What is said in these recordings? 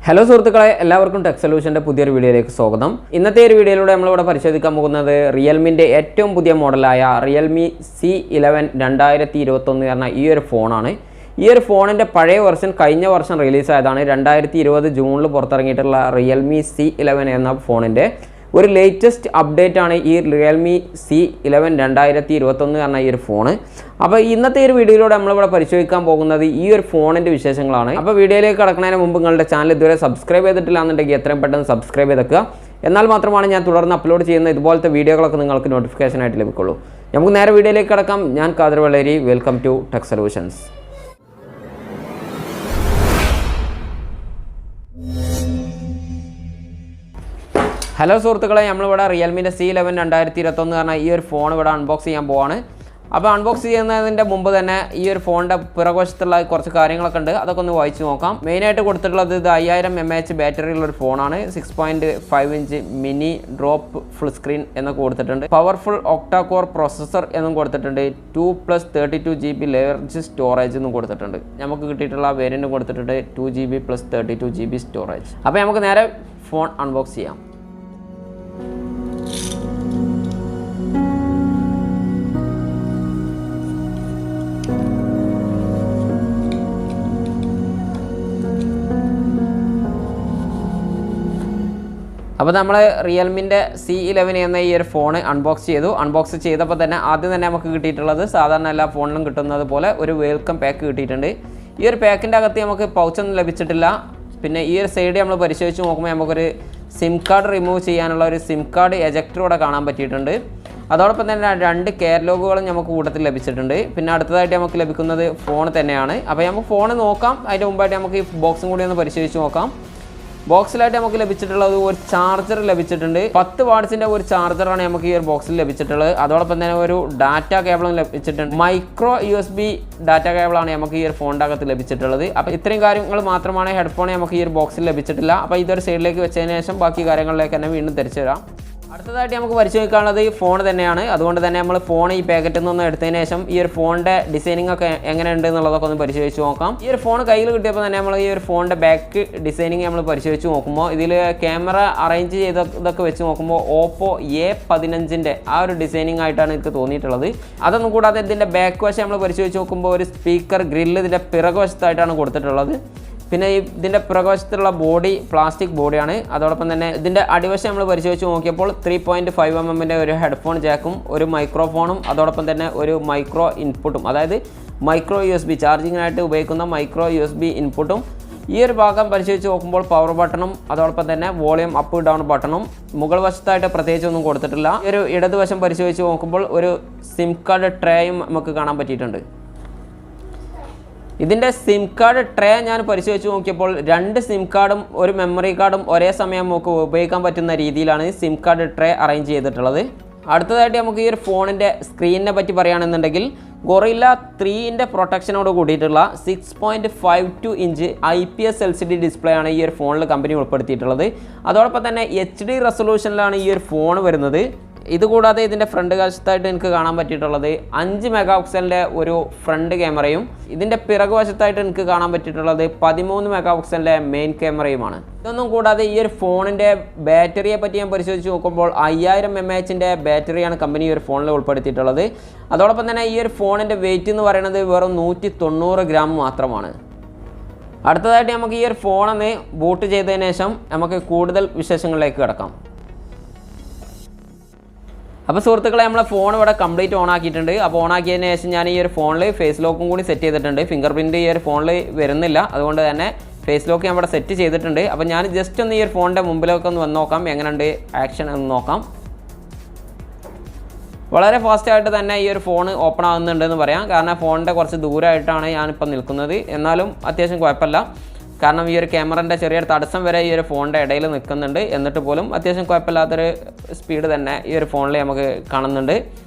Hello സുഹൃത്തുക്കളെ, എല്ലാവർക്കും tech സൊല്യൂഷൻ്റെ പുതിയൊരു വീഡിയോയിലേക്ക് സ്വാഗതം. ഇന്നത്തെ ഒരു വീഡിയോയിലൂടെ നമ്മളിവിടെ പരിശോധിക്കാൻ പോകുന്നത് റിയൽമിൻ്റെ ഏറ്റവും പുതിയ മോഡലായ റിയൽമി C11 2021 എന്ന ഈ ഒരു ഫോണാണ്. ഈ ഒരു ഫോണിൻ്റെ പഴയ വെർഷൻ കഴിഞ്ഞ വർഷം റിലീസായതാണ്. 2020 ജൂണിൽ പുറത്തിറങ്ങിയിട്ടുള്ള റിയൽമി C11 എന്ന ഫോണിൻ്റെ ഒരു ലേറ്റസ്റ്റ് അപ്ഡേറ്റ് ആണ് ഈ റിയൽമി C11 2021 എന്ന ഈ ഒരു ഫോണ്. അപ്പോൾ ഇന്നത്തെ ഒരു വീഡിയോയിലൂടെ നമ്മളിവിടെ പരിശോധിക്കാൻ പോകുന്നത് ഈ ഒരു ഫോണിൻ്റെ വിശേഷങ്ങളാണ്. അപ്പോൾ വീഡിയോയിലേക്ക് കടക്കുന്നതിന് മുമ്പ് നിങ്ങളുടെ ചാനൽ ഇതുവരെ സബ്സ്ക്രൈബ് ചെയ്തിട്ടില്ല എന്നുണ്ടെങ്കിൽ എത്രയും പെട്ടെന്ന് സബ്സ്ക്രൈബ് ചെയ്തേക്കുക. എന്നാൽ മാത്രമാണ് ഞാൻ തുടർന്ന് അപ്ലോഡ് ചെയ്യുന്ന ഇതുപോലത്തെ വീഡിയോകളൊക്കെ നിങ്ങൾക്ക് നോട്ടിഫിക്കേഷനായിട്ട് ലഭിക്കുള്ളൂ. നമുക്ക് നേരെ വീഡിയോയിലേക്ക് കടക്കാം. ഞാൻ Khader Valari. Welcome to tech solutions. Hello സുഹൃത്തുക്കളെ, നമ്മളിവിടെ റിയൽമിൻ്റെ C11 2021 പറഞ്ഞ ഈ ഒരു ഫോൺ ഇവിടെ അൺബോക്സ് ചെയ്യാൻ പോവാണ്. അപ്പോൾ അൺബോക്സ് ചെയ്യുന്നതിൻ്റെ മുമ്പ് തന്നെ ഈ ഒരു ഫോണിൻ്റെ പിറകുവശത്തുള്ള കുറച്ച് കാര്യങ്ങളൊക്കെ ഉണ്ട്, അതൊക്കെ ഒന്ന് വായിച്ച് നോക്കാം. മെയിനായിട്ട് കൊടുത്തിട്ടുള്ളത് ഇത് 5000 mAh ബാറ്ററിയുള്ളൊരു ഫോണാണ്. 6.5 inch mini drop full screen എന്നൊക്കെ കൊടുത്തിട്ടുണ്ട്. പവർഫുൾ ഒക്ടാ കോർ പ്രോസസ്സർ എന്നും കൊടുത്തിട്ടുണ്ട്. 2+32 GB ലാർജ് സ്റ്റോറേജ് എന്നും കൊടുത്തിട്ടുണ്ട്. നമുക്ക് കിട്ടിയിട്ടുള്ള വേരിയൻറ്റ് കൊടുത്തിട്ടുണ്ട് 2 GB + 32 GB സ്റ്റോറേജ്. അപ്പോൾ നമുക്ക് നേരെ ഫോൺ അൺബോക്സ് ചെയ്യാം. അപ്പോൾ നമ്മൾ റിയൽമിൻ്റെ C11 എന്ന ഈ ഒരു ഫോണ് അൺബോക്സ് ചെയ്തു. അൺബോക്സ് ചെയ്തപ്പോൾ തന്നെ ആദ്യം തന്നെ നമുക്ക് കിട്ടിയിട്ടുള്ളത് സാധാരണ എല്ലാ ഫോണിലും കിട്ടുന്നത് പോലെ ഒരു വെൽക്കം പാക്ക് കിട്ടിയിട്ടുണ്ട്. ഈ ഒരു പാക്കിൻ്റെ അകത്ത് നമുക്ക് പൗച്ചൊന്നും ലഭിച്ചിട്ടില്ല. പിന്നെ ഈ ഒരു സൈഡ് നമ്മൾ പരിശോധിച്ച് നോക്കുമ്പോൾ നമുക്കൊരു സിം കാർഡ് റിമൂവ് ചെയ്യാനുള്ള ഒരു സിം കാർഡ് എജക്ടർ ഇവിടെ കാണാൻ പറ്റിയിട്ടുണ്ട്. അതോടൊപ്പം തന്നെ 2 കാറ്റലോഗുകളും നമുക്ക് കൂട്ടത്തിൽ ലഭിച്ചിട്ടുണ്ട്. പിന്നെ അടുത്തതായിട്ട് നമുക്ക് ലഭിക്കുന്നത് ഫോൺ തന്നെയാണ്. അപ്പോൾ നമുക്ക് ഫോൺ നോക്കാം. അതിൻ്റെ മുമ്പായിട്ട് നമുക്ക് ഈ ബോക്സും കൂടി ഒന്ന് പരിശോധിച്ച് നോക്കാം. ബോക്സിലായിട്ട് നമുക്ക് ലഭിച്ചിട്ടുള്ളത് ഒരു ചാർജർ ലഭിച്ചിട്ടുണ്ട്. 10 വാട്ട്സിൻ്റെ ഒരു ചാർജറാണ് നമുക്ക് ഈ ഒരു ബോക്സിൽ ലഭിച്ചിട്ടുള്ളത്. അതോടൊപ്പം തന്നെ ഒരു ഡാറ്റ കേബിളും ലഭിച്ചിട്ടുണ്ട്. മൈക്രോ USB ഡാറ്റ കേബിളാണ് നമുക്ക് ഈ ഒരു ഫോണിൻ്റെ അകത്ത് ലഭിച്ചിട്ടുള്ളത്. അപ്പോൾ ഇത്രയും കാര്യങ്ങൾ മാത്രമാണ്. ഹെഡ്ഫോൺ നമുക്ക് ഈ ഒരു ബോക്സിൽ ലഭിച്ചിട്ടില്ല. അപ്പോൾ ഇതൊരു സൈഡിലേക്ക് വെച്ചതിന് ശേഷം ബാക്കി കാര്യങ്ങളിലേക്ക് തന്നെ വീണ്ടും തിരിച്ചു വരാം. അടുത്തതായിട്ട് നമുക്ക് പരിശോധിക്കാനുള്ളത് ഈ ഫോൺ തന്നെയാണ്. അതുകൊണ്ട് തന്നെ നമ്മൾ ഫോൺ ഈ പാക്കറ്റിൽ നിന്നൊന്ന് എടുത്തതിന് ശേഷം ഈ ഒരു ഫോണിൻ്റെ ഡിസൈനിങ് ഒക്കെ എങ്ങനെയുണ്ട് എന്നുള്ളതൊക്കെ ഒന്ന് പരിശോധിച്ച് നോക്കാം. ഈ ഒരു ഫോൺ കയ്യിൽ കിട്ടിയപ്പോൾ തന്നെ നമ്മൾ ഈ ഒരു ഫോണിൻ്റെ ബാക്ക് ഡിസൈനിങ് നമ്മൾ പരിശോധിച്ച് നോക്കുമ്പോൾ ഇതിൽ ക്യാമറ അറേഞ്ച് ചെയ്തതൊക്കെ വെച്ച് നോക്കുമ്പോൾ ഓപ്പോ A15 ആ ഒരു ഡിസൈനിങ് ആയിട്ടാണ് എനിക്ക് തോന്നിയിട്ടുള്ളത്. അതൊന്നും കൂടാതെ ഇതിൻ്റെ ബാക്ക് വശം നമ്മൾ പരിശോധിച്ച് നോക്കുമ്പോൾ ഒരു സ്പീക്കർ ഗ്രില്ല് ഇതിൻ്റെ പിറകുവശത്തായിട്ടാണ് കൊടുത്തിട്ടുള്ളത്. പിന്നെ ഇതിൻ്റെ പ്രകാശത്തിലുള്ള ബോഡി പ്ലാസ്റ്റിക് ബോഡിയാണ്. അതോടൊപ്പം തന്നെ ഇതിൻ്റെ അടിവശം നമ്മൾ പരിശോധിച്ച് നോക്കിയപ്പോൾ 3.5 mm ഒരു ഹെഡ്ഫോൺ ജാക്കും ഒരു മൈക്രോഫോണും അതോടൊപ്പം തന്നെ ഒരു മൈക്രോ ഇൻപുട്ടും, അതായത് മൈക്രോ USB ചാർജിങ്ങിനായിട്ട് ഉപയോഗിക്കുന്ന മൈക്രോ USB ഇൻപുട്ടും. ഈ ഒരു ഭാഗം പരിശോധിച്ച് നോക്കുമ്പോൾ പവർ ബട്ടണും അതോടൊപ്പം തന്നെ വോളിയം അപ്പ് ഡൗൺ ബട്ടണും. മുകൾ വശത്തായിട്ട് പ്രത്യേകിച്ചൊന്നും കൊടുത്തിട്ടില്ല. ഈ ഒരു ഇടതുവശം പരിശോധിച്ച് നോക്കുമ്പോൾ ഒരു സിം കാർഡ് ട്രേയും നമുക്ക് കാണാൻ പറ്റിയിട്ടുണ്ട്. ഇതിൻ്റെ സിം കാർഡ് ട്രേ ഞാൻ പരിശോധിച്ച് നോക്കിയപ്പോൾ 2 സിം കാർഡും ഒരു മെമ്മറി കാർഡും ഒരേ സമയം നമുക്ക് ഉപയോഗിക്കാൻ പറ്റുന്ന രീതിയിലാണ് സിം കാർഡ് ട്രേ അറേഞ്ച് ചെയ്തിട്ടുള്ളത്. അടുത്തതായിട്ട് നമുക്ക് ഈ ഒരു ഫോണിൻ്റെ സ്ക്രീനിനെ പറ്റി പറയുകയാണെന്നുണ്ടെങ്കിൽ ഗൊറില്ല 3ൻ്റെ പ്രൊട്ടക്ഷനോട് കൂടിയിട്ടുള്ള 6.52 ഇഞ്ച് IPS LCD ഡിസ്പ്ലേ ആണ് ഈ ഒരു ഫോണിൽ കമ്പനി ഉൾപ്പെടുത്തിയിട്ടുള്ളത്. അതോടൊപ്പം തന്നെ HD റെസൊല്യൂഷനിലാണ് ഈ ഒരു ഫോൺ വരുന്നത്. ഇതുകൂടാതെ ഇതിൻ്റെ ഫ്രണ്ട് വശത്തായിട്ട് എനിക്ക് കാണാൻ പറ്റിയിട്ടുള്ളത് 5 മെഗാപിക്സലിൻ്റെ ഒരു ഫ്രണ്ട് ക്യാമറയും ഇതിൻ്റെ പിറകു വശത്തായിട്ട് എനിക്ക് കാണാൻ പറ്റിയിട്ടുള്ളത് 13 മെഗാപിക്സലിൻ്റെ മെയിൻ ക്യാമറയുമാണ്. ഇതൊന്നും കൂടാതെ ഈ ഒരു ഫോണിൻ്റെ ബാറ്ററിയെ പറ്റി ഞാൻ പരിശോധിച്ച് നോക്കുമ്പോൾ 5000 mAh ബാറ്ററിയാണ് കമ്പനി ഈ ഒരു ഫോണിൽ ഉൾപ്പെടുത്തിയിട്ടുള്ളത്. അതോടൊപ്പം തന്നെ ഈ ഒരു ഫോണിൻ്റെ വെയിറ്റ് എന്ന് പറയുന്നത് വെറും 190 ഗ്രാം മാത്രമാണ്. അടുത്തതായിട്ട് നമുക്ക് ഈ ഒരു ഫോണൊന്ന് ബൂട്ട് ചെയ്തതിന് ശേഷം നമുക്ക് കൂടുതൽ വിശേഷങ്ങളിലേക്ക് കിടക്കാം. അപ്പോൾ സുഹൃത്തുക്കളെ, നമ്മളെ ഫോൺ ഇവിടെ കംപ്ലീറ്റ് ഓൺ ആക്കിയിട്ടുണ്ട്. അപ്പോൾ ഓൺ ആക്കിയതിന് ശേഷം ഞാൻ ഈ ഒരു ഫോണിൽ ഫേസ് ലോക്കും കൂടി സെറ്റ് ചെയ്തിട്ടുണ്ട്. ഫിംഗർ പ്രിൻറ്റ് ഈ ഒരു ഫോണിൽ വരുന്നില്ല, അതുകൊണ്ട് തന്നെ ഫേസ് ലോക്ക് ഞാൻ ഇവിടെ സെറ്റ് ചെയ്തിട്ടുണ്ട്. അപ്പോൾ ഞാൻ ജസ്റ്റ് ഒന്ന് ഈ ഒരു ഫോണിൻ്റെ മുമ്പിലൊക്കെ ഒന്ന് വന്ന് നോക്കാം, എങ്ങനെയുണ്ട് ആക്ഷൻ എന്ന് നോക്കാം. വളരെ ഫാസ്റ്റായിട്ട് തന്നെ ഈ ഒരു ഫോൺ ഓപ്പൺ ആകുന്നുണ്ടെന്ന് പറയാം. കാരണം ഫോണിൻ്റെ കുറച്ച് ദൂരമായിട്ടാണ് ഞാനിപ്പോൾ നിൽക്കുന്നത്. എന്നാലും അത്യാവശ്യം കുഴപ്പമില്ല. കാരണം ഈ ഒരു ക്യാമറൻ്റെ ചെറിയൊരു തടസ്സം വരെ ഈ ഒരു ഫോണിൻ്റെ ഇടയിൽ നിൽക്കുന്നുണ്ട്. എന്നിട്ട് പോലും അത്യാവശ്യം കുഴപ്പമില്ലാത്തൊരു സ്പീഡ് തന്നെ ഈ ഒരു ഫോണിൽ നമുക്ക് കാണുന്നുണ്ട്.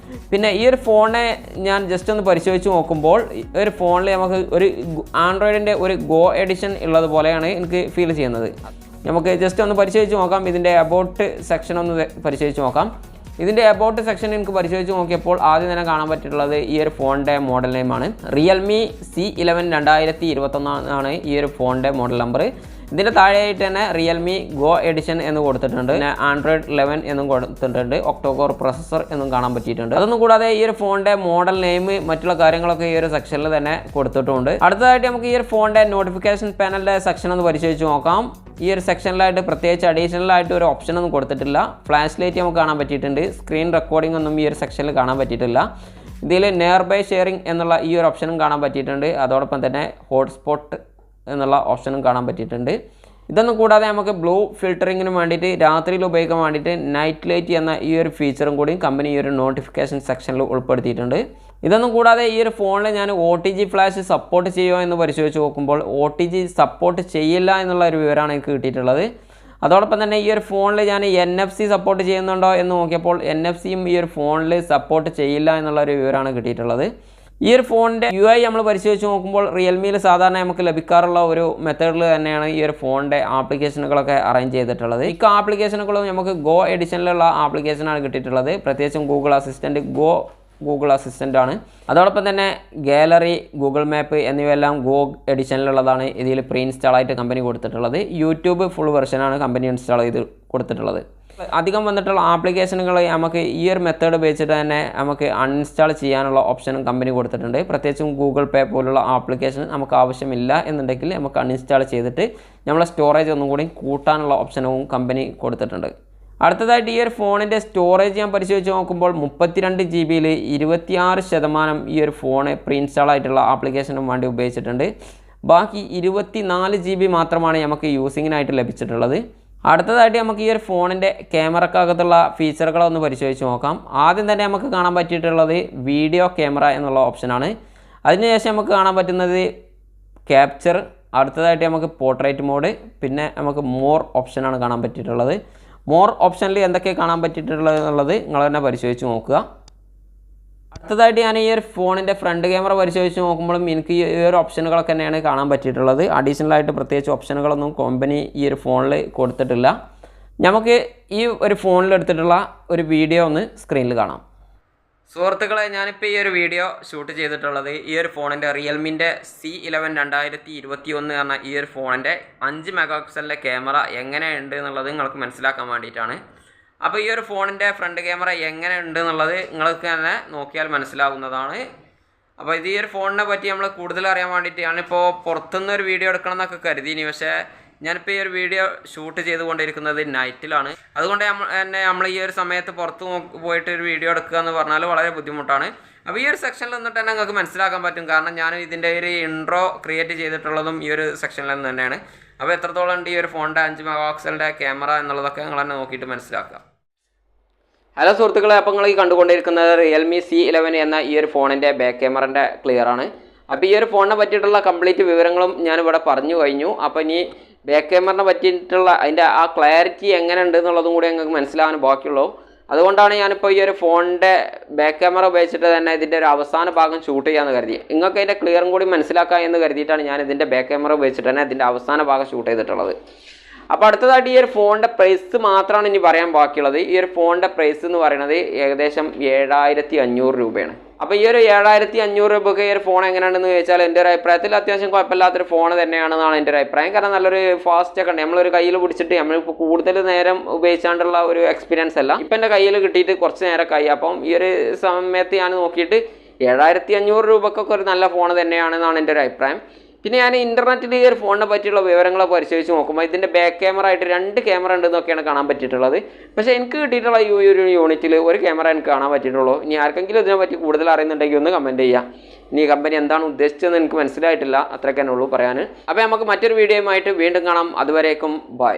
പിന്നെ ഈ ഒരു ഫോണിനെ ഞാൻ ജസ്റ്റ് ഒന്ന് പരിശോധിച്ച് നോക്കുമ്പോൾ ഈ ഒരു ഫോണിൽ നമുക്ക് ഒരു ആൻഡ്രോയിഡിൻ്റെ ഒരു ഗോ എഡിഷൻ ഉള്ളതുപോലെയാണ് എനിക്ക് ഫീൽ ചെയ്യുന്നത്. നമുക്ക് ജസ്റ്റ് ഒന്ന് പരിശോധിച്ച് നോക്കാം. ഇതിൻ്റെ അബൌട്ട് സെക്ഷൻ ഒന്ന് പരിശോധിച്ച് നോക്കാം. ഇതിൻ്റെ അബൌട്ട് സെക്ഷൻ എനിക്ക് പരിശോധിച്ച് നോക്കിയപ്പോൾ ആദ്യം തന്നെ കാണാൻ പറ്റിയിട്ടുള്ളത് ഈ ഒരു ഫോണിൻ്റെ മോഡൽ നെയിമാണ്. റിയൽമി C11 2021 ആണ് ഈ ഒരു ഫോണിൻ്റെ മോഡൽ നമ്പർ. ഇതിൻ്റെ താഴെയായിട്ട് തന്നെ റിയൽമി ഗോ എഡിഷൻ എന്ന് കൊടുത്തിട്ടുണ്ട്, പിന്നെ ആൻഡ്രോയിഡ് 11 എന്നും കൊടുത്തിട്ടുണ്ട്, ഒക്ടോകോർ പ്രൊസസ്സർ എന്നും കാണാൻ പറ്റിയിട്ടുണ്ട്. അതൊന്നും കൂടാതെ ഈ ഒരു ഫോണിൻ്റെ മോഡൽ നെയിം മറ്റുള്ള കാര്യങ്ങളൊക്കെ ഈ ഒരു സെക്ഷനിൽ തന്നെ കൊടുത്തിട്ടുണ്ട്. അടുത്തതായിട്ട് നമുക്ക് ഈ ഒരു ഫോണിൻ്റെ നോട്ടിഫിക്കേഷൻ പാനലിൻ്റെ സെക്ഷൻ ഒന്ന് പരിശോധിച്ച് നോക്കാം. ഈ ഒരു സെക്ഷനിലായിട്ട് പ്രത്യേകിച്ച് അഡീഷണലായിട്ട് ഒരു ഓപ്ഷൻ ഒന്നും കൊടുത്തിട്ടില്ല. ഫ്ലാഷ് ലൈറ്റ് നമുക്ക് കാണാൻ പറ്റിയിട്ടുണ്ട്. സ്ക്രീൻ റെക്കോർഡിംഗ് ഒന്നും ഈ ഒരു സെക്ഷനിൽ കാണാൻ പറ്റിയിട്ടില്ല. ഇതിൽ നിയർ ബൈ ഷെയറിംഗ് എന്നുള്ള ഈ ഒരു ഓപ്ഷനും കാണാൻ പറ്റിയിട്ടുണ്ട്. അതോടൊപ്പം തന്നെ ഹോട്ട്സ്പോട്ട് എന്നുള്ള ഓപ്ഷനും കാണാൻ പറ്റിയിട്ടുണ്ട്. ഇതൊന്നും കൂടാതെ നമുക്ക് ബ്ലൂ ഫിൽറ്ററിങ്ങിന് വേണ്ടിയിട്ട് രാത്രിയിൽ ഉപയോഗിക്കാൻ വേണ്ടിയിട്ട് നൈറ്റ് ലൈറ്റ് എന്ന ഈ ഒരു ഫീച്ചറും കൂടി കമ്പനി ഈ ഒരു നോട്ടിഫിക്കേഷൻ സെക്ഷനിൽ ഉൾപ്പെടുത്തിയിട്ടുണ്ട്. ഇതൊന്നും കൂടാതെ ഈ ഒരു ഫോണിൽ ഞാൻ OTG ഫ്ലാഷ് സപ്പോർട്ട് ചെയ്യുമോ എന്ന് പരിശോധിച്ച് നോക്കുമ്പോൾ OTG സപ്പോർട്ട് ചെയ്യില്ല എന്നുള്ള ഒരു വിവരമാണ് എനിക്ക് കിട്ടിയിട്ടുള്ളത്. അതോടൊപ്പം തന്നെ ഈ ഒരു ഫോണിൽ ഞാൻ NFC സപ്പോർട്ട് ചെയ്യുന്നുണ്ടോ എന്ന് നോക്കിയപ്പോൾ NFC-യും ഈ ഒരു ഫോണിൽ സപ്പോർട്ട് ചെയ്യില്ല എന്നുള്ള ഒരു വിവരമാണ് കിട്ടിയിട്ടുള്ളത്. ഈ ഒരു ഫോണിൻ്റെ UI നമ്മൾ പരിശോധിച്ച് നോക്കുമ്പോൾ റിയൽമിയിൽ സാധാരണ നമുക്ക് ലഭിക്കാറുള്ള ഒരു മെത്തേഡിൽ തന്നെയാണ് ഈ ഒരു ഫോണിൻ്റെ ആപ്ലിക്കേഷനുകളൊക്കെ അറേഞ്ച് ചെയ്തിട്ടുള്ളത്. ഈ ആപ്ലിക്കേഷനുകളും നമുക്ക് ഗോ എഡിഷനിലുള്ള ആപ്ലിക്കേഷനാണ് കിട്ടിയിട്ടുള്ളത്. പ്രത്യേകിച്ചും ഗൂഗിൾ അസിസ്റ്റൻ്റ് ആണ്. അതോടൊപ്പം തന്നെ ഗാലറി, ഗൂഗിൾ മാപ്പ് എന്നിവയെല്ലാം ഗോ എഡിഷനിലുള്ളതാണ് ഇതിൽ പ്രീ ഇൻസ്റ്റാൾ ആയിട്ട് കമ്പനി കൊടുത്തിട്ടുള്ളത്. യൂട്യൂബ് ഫുൾ വെർഷനാണ് കമ്പനി ഇൻസ്റ്റാൾ ചെയ്ത് കൊടുത്തിട്ടുള്ളത്. അധികം വന്നിട്ടുള്ള ആപ്ലിക്കേഷനുകൾ നമുക്ക് ഈ ഒരു മെത്തേഡ് ഉപയോഗിച്ചിട്ട് തന്നെ നമുക്ക് അൺഇൻസ്റ്റാൾ ചെയ്യാനുള്ള ഓപ്ഷനും കമ്പനി കൊടുത്തിട്ടുണ്ട്. പ്രത്യേകിച്ചും ഗൂഗിൾ പേ പോലുള്ള ആപ്ലിക്കേഷൻ നമുക്ക് ആവശ്യമില്ല എന്നുണ്ടെങ്കിൽ നമുക്ക് അൺഇൻസ്റ്റാൾ ചെയ്തിട്ട് നമ്മളെ സ്റ്റോറേജ് ഒന്നും കൂടി കൂട്ടാനുള്ള ഓപ്ഷനും കമ്പനി കൊടുത്തിട്ടുണ്ട്. അടുത്തതായിട്ട് ഈ ഒരു ഫോണിൻ്റെ സ്റ്റോറേജ് ഞാൻ പരിശോധിച്ച് നോക്കുമ്പോൾ 32 GB 26% ഈ ഒരു ഫോണ് പ്രീ ഇൻസ്റ്റാൾ ആയിട്ടുള്ള ആപ്ലിക്കേഷനും വേണ്ടി ഉപയോഗിച്ചിട്ടുണ്ട്. ബാക്കി 24 GB മാത്രമാണ് നമുക്ക് യൂസിങ്ങിനായിട്ട് ലഭിച്ചിട്ടുള്ളത്. അടുത്തതായിട്ട് നമുക്ക് ഈ ഒരു ഫോണിൻ്റെ ക്യാമറക്കകത്തുള്ള ഫീച്ചറുകളൊന്ന് പരിശോധിച്ച് നോക്കാം. ആദ്യം തന്നെ നമുക്ക് കാണാൻ പറ്റിയിട്ടുള്ളത് വീഡിയോ ക്യാമറ എന്നുള്ള ഓപ്ഷനാണ്. അതിനുശേഷം നമുക്ക് കാണാൻ പറ്റുന്നത് ക്യാപ്ചർ, അടുത്തതായിട്ട് നമുക്ക് പോർട്രേറ്റ് മോഡ്, പിന്നെ നമുക്ക് മോർ ഓപ്ഷനാണ് കാണാൻ പറ്റിയിട്ടുള്ളത്. മോർ ഓപ്ഷനിൽ എന്തൊക്കെ കാണാൻ പറ്റിയിട്ടുള്ളത് എന്നുള്ളത് നിങ്ങൾ തന്നെ പരിശോധിച്ച് നോക്കുക. അടുത്തതായിട്ട് ഞാൻ ഈ ഒരു ഫോണിൻ്റെ ഫ്രണ്ട് ക്യാമറ പരിശോധിച്ച് നോക്കുമ്പോഴും എനിക്ക് ഈ ഒരു ഓപ്ഷനുകളൊക്കെ തന്നെയാണ് കാണാൻ പറ്റിയിട്ടുള്ളത്. അഡീഷണലായിട്ട് പ്രത്യേകിച്ച് ഓപ്ഷനുകളൊന്നും കമ്പനി ഈ ഒരു ഫോണിൽ കൊടുത്തിട്ടില്ല. നമുക്ക് ഈ ഒരു ഫോണിൽ എടുത്തിട്ടുള്ള ഒരു വീഡിയോ ഒന്ന് സ്ക്രീനിൽ കാണാം. സുഹൃത്തുക്കളെ, ഞാനിപ്പോൾ ഈ ഒരു വീഡിയോ ഷൂട്ട് ചെയ്തിട്ടുള്ളത് ഈ ഒരു ഫോണിൻ്റെ റിയൽമിൻ്റെ C11 2021 എന്ന ഈ ഒരു ഫോണിൻ്റെ 5 മെഗാപിക്സലിൻ്റെ ക്യാമറ എങ്ങനെയുണ്ട് എന്നുള്ളത് നിങ്ങൾക്ക് മനസ്സിലാക്കാൻ വേണ്ടിയിട്ടാണ്. അപ്പോൾ ഈ ഒരു ഫോണിൻ്റെ ഫ്രണ്ട് ക്യാമറ എങ്ങനെയുണ്ട് എന്നുള്ളത് നിങ്ങൾക്ക് തന്നെ നോക്കിയാൽ മനസ്സിലാവുന്നതാണ്. അപ്പോൾ ഇത് ഈ ഒരു ഫോണിനെ പറ്റി നമ്മൾ കൂടുതൽ അറിയാൻ വേണ്ടിയിട്ട് ഞാനിപ്പോൾ പുറത്തുനിന്ന് ഒരു വീഡിയോ എടുക്കണം എന്നൊക്കെ കരുതിയിനി. പക്ഷേ ഞാനിപ്പോൾ ഈ ഒരു വീഡിയോ ഷൂട്ട് ചെയ്തുകൊണ്ടിരിക്കുന്നത് നൈറ്റിലാണ്. അതുകൊണ്ട് നമ്മൾ ഈ ഒരു സമയത്ത് പുറത്ത് പോയിട്ട് ഒരു വീഡിയോ എടുക്കുക എന്ന് പറഞ്ഞാൽ വളരെ ബുദ്ധിമുട്ടാണ്. അപ്പോൾ ഈ ഒരു സെക്ഷനിൽ നിന്നിട്ട് തന്നെ നിങ്ങൾക്ക് മനസ്സിലാക്കാൻ പറ്റും. കാരണം ഞാൻ ഇതിൻ്റെ ഒരു ഇൻട്രോ ക്രിയേറ്റ് ചെയ്തിട്ടുള്ളതും ഈ ഒരു സെക്ഷനിൽ നിന്ന് തന്നെയാണ്. അപ്പോൾ എത്രത്തോളം ഉണ്ട് ഈ ഒരു ഫോണിൻ്റെ 5 മെഗാപിക്സലിൻ്റെ ക്യാമറ എന്നുള്ളതൊക്കെ നിങ്ങൾ തന്നെ നോക്കിയിട്ട് മനസ്സിലാക്കുക. ഹലോ സുഹൃത്തുക്കളെ, അപ്പോൾ നിങ്ങൾ ഈ കണ്ടുകൊണ്ടിരിക്കുന്നത് റിയൽമി C11 എന്ന ഈ ഒരു ഫോണിൻ്റെ ബാക്ക് ക്യാമറൻ്റെ ക്ലിയർ ആണ്. അപ്പോൾ ഈ ഒരു ഫോണിനെ പറ്റിയിട്ടുള്ള കംപ്ലീറ്റ് വിവരങ്ങളും ഞാനിവിടെ പറഞ്ഞു കഴിഞ്ഞു. അപ്പോൾ ഇനി ബാക്ക് ക്യാമറിനെ പറ്റിയിട്ടുള്ള അതിൻ്റെ ആ ക്ലാരിറ്റി എങ്ങനെ ഉണ്ട് എന്നുള്ളതും കൂടി നിങ്ങൾക്ക് മനസ്സിലാവാൻ ബാക്കിയുള്ളൂ. അതുകൊണ്ടാണ് ഞാനിപ്പോൾ ഈ ഒരു ഫോണിൻ്റെ ബാക്ക് ക്യാമറ ഉപയോഗിച്ചിട്ട് തന്നെ ഇതിൻ്റെ ഒരു അവസാന ഭാഗം ഷൂട്ട് ചെയ്യാമെന്ന് കരുതി. നിങ്ങൾക്ക് അതിൻ്റെ ക്ലിയറും കൂടി മനസ്സിലാക്കാം എന്ന് കരുതിയിട്ടാണ് ഞാൻ ഇതിൻ്റെ ബാക്ക് ക്യാമറ ഉപയോഗിച്ചിട്ട് തന്നെ ഇതിൻ്റെ അവസാന ഭാഗം ഷൂട്ട് ചെയ്തിട്ടുള്ളത്. അപ്പോൾ അടുത്തതായിട്ട് ഈ ഒരു ഫോണിൻ്റെ പ്രൈസ് മാത്രമാണ് ഇനി പറയാൻ ബാക്കിയുള്ളത്. ഈ ഒരു ഫോണിൻ്റെ പ്രൈസ് എന്ന് പറയുന്നത് ഏകദേശം 7500 രൂപയാണ്. അപ്പോൾ ഈ ഒരു 7500 രൂപയ്ക്ക് ഈ ഒരു ഫോൺ എങ്ങനെയാണെന്ന് ചോദിച്ചാൽ എൻ്റെ ഒരു അഭിപ്രായത്തിൽ അത്യാവശ്യം കുഴപ്പമില്ലാത്തൊരു ഫോൺ തന്നെയാണെന്നാണ് എൻ്റെ ഒരു അഭിപ്രായം. കാരണം നല്ലൊരു ഫാസ്റ്റ് ഒക്കെ ഉണ്ട്. നമ്മളൊരു കയ്യിൽ പിടിച്ചിട്ട് നമ്മളിപ്പോൾ കൂടുതൽ നേരം ഉപയോഗിച്ചാണ്ടുള്ള ഒരു എക്സ്പീരിയൻസ് അല്ല. ഇപ്പം എൻ്റെ കയ്യിൽ കിട്ടിയിട്ട് കുറച്ച് നേരമൊക്കെ. അപ്പം ഈ ഒരു സമയത്ത് ഞാൻ നോക്കിയിട്ട് 7500 രൂപക്കൊക്കെ ഒരു നല്ല ഫോൺ തന്നെയാണെന്നാണ് എൻ്റെ ഒരു അഭിപ്രായം. പിന്നെ ഞാൻ ഇൻ്റർനെറ്റിൽ ഈ ഒരു ഫോണിനെ പറ്റിയുള്ള വിവരങ്ങളൊക്കെ പരിശോധിച്ച് നോക്കുമ്പോൾ ഇതിൻ്റെ ബാക്ക് ക്യാമറ ആയിട്ട് 2 ക്യാമറ ഉണ്ടെന്നൊക്കെയാണ് കാണാൻ പറ്റിയിട്ടുള്ളത്. പക്ഷേ എനിക്ക് കിട്ടിയിട്ടുള്ള ഈ ഒരു യൂണിറ്റിൽ ഒരു ക്യാമറ എനിക്ക് കാണാൻ പറ്റിയിട്ടുള്ളൂ. ഇനി ആർക്കെങ്കിലും ഇതിനെപ്പറ്റി കൂടുതൽ അറിയുന്നുണ്ടെങ്കിൽ ഒന്ന് കമൻറ്റ് ചെയ്യുക. ഇനി കമ്പനി എന്താണ് ഉദ്ദേശിച്ചതെന്ന് എനിക്ക് മനസ്സിലായിട്ടില്ല. അത്രയ്ക്ക് തന്നെ ഉള്ളൂ പറയാൻ. അപ്പോൾ നമുക്ക് മറ്റൊരു വീഡിയോയുമായിട്ട് വീണ്ടും കാണാം. അതുവരേക്കും ബൈ.